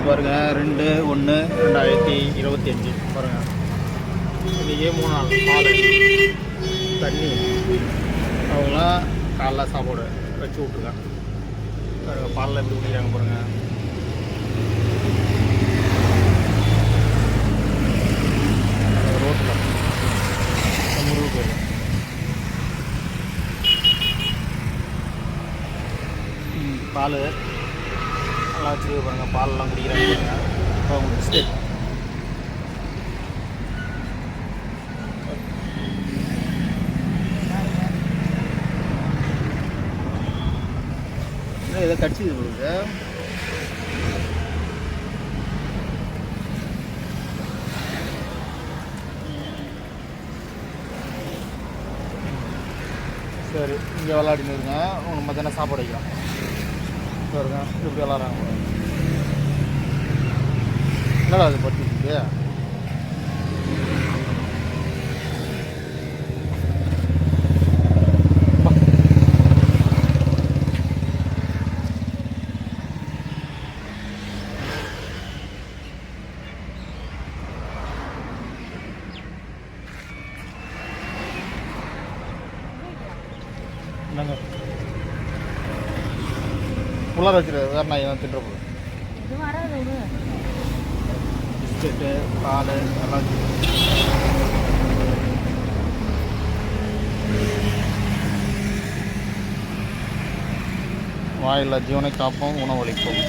பாருங்கள் 2/1/2025 பாருங்கள். இன்றைக்கே 3 நாள் பால் தண்ணி அவங்களாம் காலைல சாப்பாடு வச்சு விட்ருக்கேன் பாருங்கள். பாலில் எப்படி குடிக்கிறாங்க பாருங்கள். ரோட்டில் முருகு கோயில் பால் நல்லா வச்சுருக்க பாருங்கள். பாலெல்லாம் குடிக்கிறாங்க பாருங்கள். அவங்க பிஸ்கெட் இதை கடிச்சிது உங்களுக்கு. சரி, இங்கே விளாடின்னு இருங்க. உங்களுக்கு மத்தியானம் சாப்பாடு வைக்கலாம். பாருங்க இப்படி விளாட்றாங்க. என்னடா அது படுத்துருக்கு? என்னங்க உள்ளார வச்சுருது வேறு நான் ஏன் திட்டுற போது பிஸ்கெட்டு பால் எல்லாம் வாயில்லா ஜீவனை காப்போம், உணவளிப்போம்.